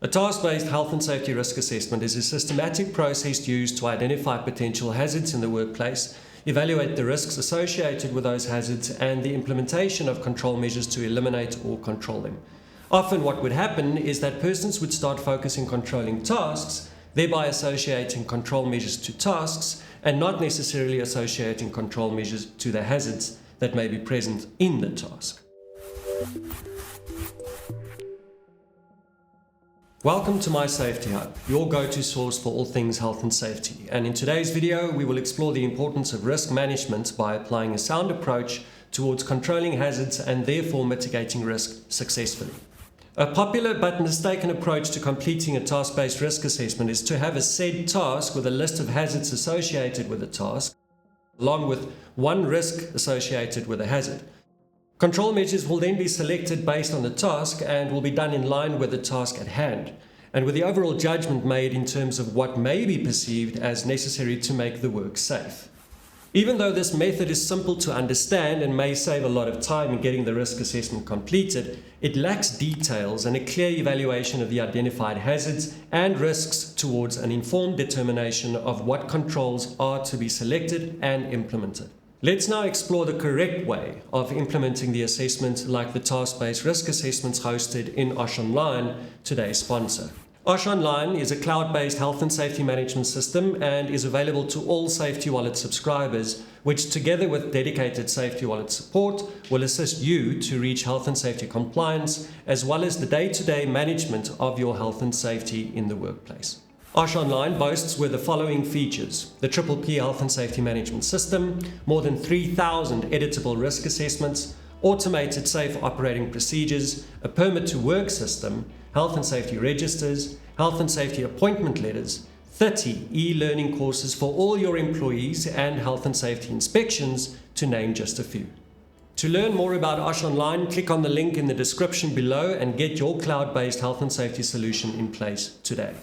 A task-based health and safety risk assessment is a systematic process used to identify potential hazards in the workplace, evaluate the risks associated with those hazards, and the implementation of control measures to eliminate or control them. Often what would happen is that persons would start focusing on controlling tasks, thereby associating control measures to tasks and not necessarily associating control measures to the hazards that may be present in the task. Welcome to My Safety Hub, your go-to source for all things health and safety. And in today's video, we will explore the importance of risk management by applying a sound approach towards controlling hazards and therefore mitigating risk successfully. A popular but mistaken approach to completing a task-based risk assessment is to have a said task with a list of hazards associated with the task, along with one risk associated with a hazard. Control measures will then be selected based on the task and will be done in line with the task at hand, and with the overall judgment made in terms of what may be perceived as necessary to make the work safe. Even though this method is simple to understand and may save a lot of time in getting the risk assessment completed, it lacks details and a clear evaluation of the identified hazards and risks towards an informed determination of what controls are to be selected and implemented. Let's now explore the correct way of implementing the assessment like the task-based risk assessments hosted in OSH Online, today's sponsor. OSH Online is a cloud-based health and safety management system and is available to all Safety Wallet subscribers, which together with dedicated Safety Wallet support will assist you to reach health and safety compliance as well as the day-to-day management of your health and safety in the workplace. OSH Online boasts with the following features: the PPP Health and Safety Management System, more than 3,000 editable risk assessments, automated safe operating procedures, a permit to work system, health and safety registers, health and safety appointment letters, 30 e-learning courses for all your employees, and health and safety inspections, to name just a few. To learn more about OSH Online, click on the link in the description below and get your cloud-based health and safety solution in place today.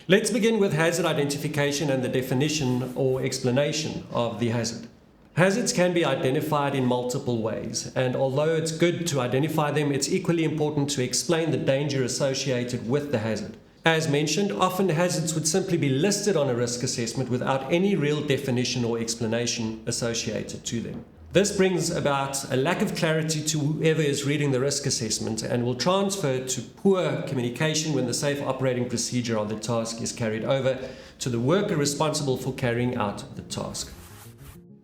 Let's begin with hazard identification and the definition or explanation of the hazard. Hazards can be identified in multiple ways, and although it's good to identify them, it's equally important to explain the danger associated with the hazard. As mentioned, often hazards would simply be listed on a risk assessment without any real definition or explanation associated to them. This brings about a lack of clarity to whoever is reading the risk assessment and will transfer to poor communication when the safe operating procedure of the task is carried over to the worker responsible for carrying out the task.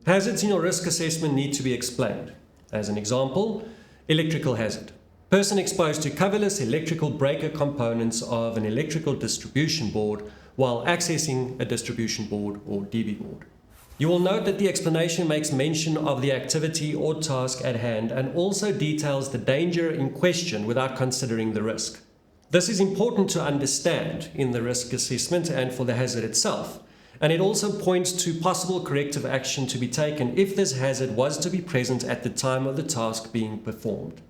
Hazards in your risk assessment need to be explained. As an example, electrical hazard. Person exposed to coverless electrical breaker components of an electrical distribution board while accessing a distribution board or DB board. You will note that the explanation makes mention of the activity or task at hand and also details the danger in question without considering the risk. This is important to understand in the risk assessment and for the hazard itself, and it also points to possible corrective action to be taken if this hazard was to be present at the time of the task being performed.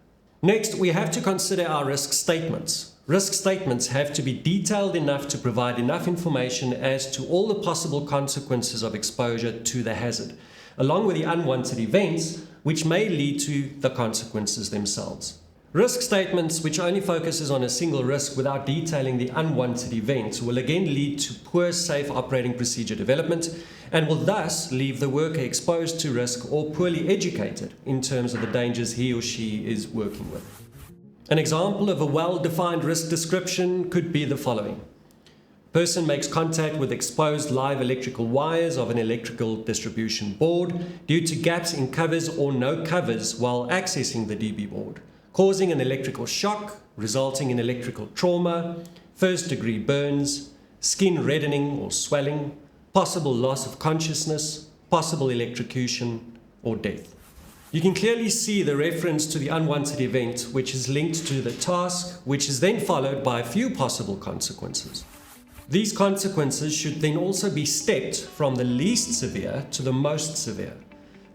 Next, we have to consider our risk statements. Risk statements have to be detailed enough to provide enough information as to all the possible consequences of exposure to the hazard, along with the unwanted events which may lead to the consequences themselves. Risk statements which only focuses on a single risk without detailing the unwanted events will again lead to poor safe operating procedure development and will thus leave the worker exposed to risk or poorly educated in terms of the dangers he or she is working with. An example of a well-defined risk description could be the following. Person makes contact with exposed live electrical wires of an electrical distribution board due to gaps in covers or no covers while accessing the DB board, causing an electrical shock, resulting in electrical trauma, first-degree burns, skin reddening or swelling, possible loss of consciousness, possible electrocution, or death. You can clearly see the reference to the unwanted event, which is linked to the task, which is then followed by a few possible consequences. These consequences should then also be stepped from the least severe to the most severe.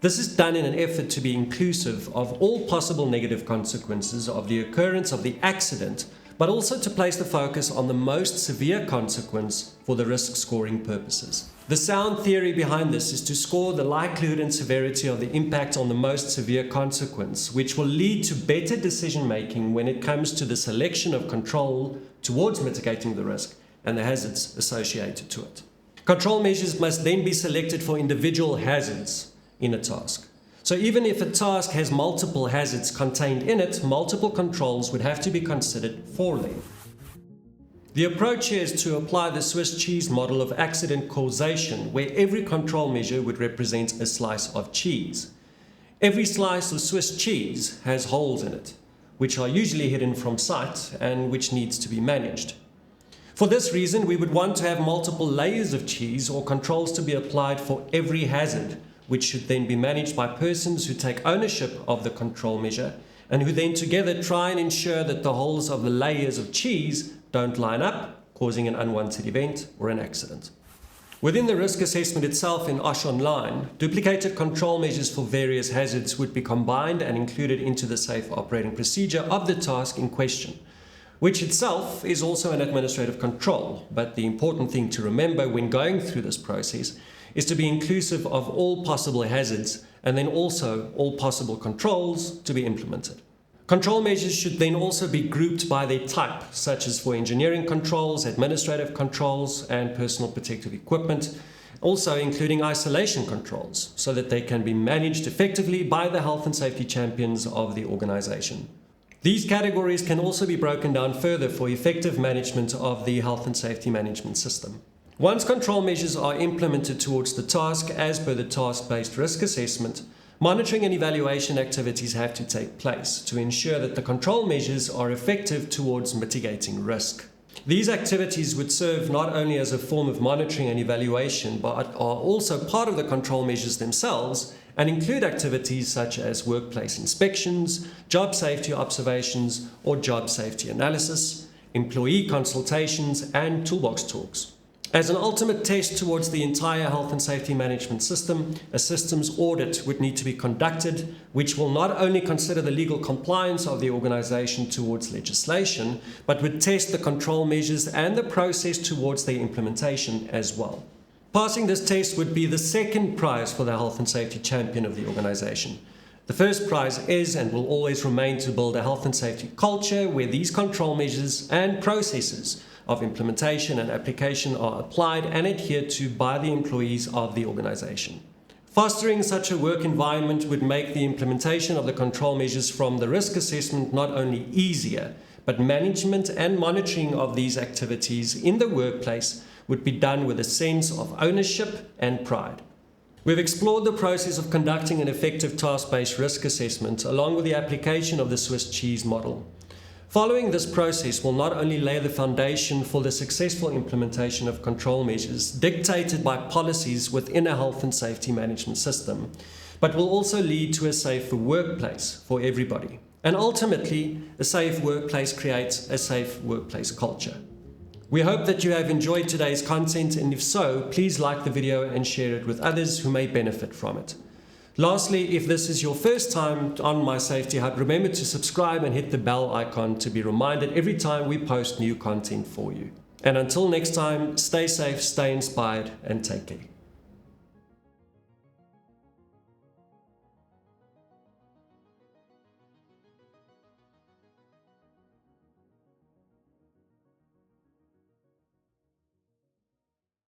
This is done in an effort to be inclusive of all possible negative consequences of the occurrence of the accident but also to place the focus on the most severe consequence for the risk scoring purposes. The sound theory behind this is to score the likelihood and severity of the impact on the most severe consequence, which will lead to better decision making when it comes to the selection of control towards mitigating the risk and the hazards associated to it. Control measures must then be selected for individual hazards in a task. So even if a task has multiple hazards contained in it, multiple controls would have to be considered for them. The approach here is to apply the Swiss cheese model of accident causation, where every control measure would represent a slice of cheese. Every slice of Swiss cheese has holes in it, which are usually hidden from sight and which needs to be managed. For this reason, we would want to have multiple layers of cheese or controls to be applied for every hazard, which should then be managed by persons who take ownership of the control measure and who then together try and ensure that the holes of the layers of cheese don't line up, causing an unwanted event or an accident. Within the risk assessment itself in OSH Online, duplicated control measures for various hazards would be combined and included into the safe operating procedure of the task in question, which itself is also an administrative control. But the important thing to remember when going through this process is to be inclusive of all possible hazards and then also all possible controls to be implemented. Control measures should then also be grouped by their type, such as for engineering controls, administrative controls, and personal protective equipment, also including isolation controls, so that they can be managed effectively by the health and safety champions of the organization. These categories can also be broken down further for effective management of the health and safety management system. Once control measures are implemented towards the task as per the task-based risk assessment, monitoring and evaluation activities have to take place to ensure that the control measures are effective towards mitigating risk. These activities would serve not only as a form of monitoring and evaluation, but are also part of the control measures themselves and include activities such as workplace inspections, job safety observations or job safety analysis, employee consultations, and toolbox talks. As an ultimate test towards the entire health and safety management system, a systems audit would need to be conducted, which will not only consider the legal compliance of the organization towards legislation, but would test the control measures and the process towards their implementation as well. Passing this test would be the second prize for the health and safety champion of the organization. The first prize is and will always remain to build a health and safety culture where these control measures and processes of implementation and application are applied and adhered to by the employees of the organization. Fostering such a work environment would make the implementation of the control measures from the risk assessment not only easier, but management and monitoring of these activities in the workplace would be done with a sense of ownership and pride. We've explored the process of conducting an effective task-based risk assessment along with the application of the Swiss cheese model. Following this process will not only lay the foundation for the successful implementation of control measures dictated by policies within a health and safety management system, but will also lead to a safer workplace for everybody. And ultimately, a safe workplace creates a safe workplace culture. We hope that you have enjoyed today's content, and if so, please like the video and share it with others who may benefit from it. Lastly, if this is your first time on My Safety Hut, remember to subscribe and hit the bell icon to be reminded every time we post new content for you. And until next time, stay safe, stay inspired, and take care.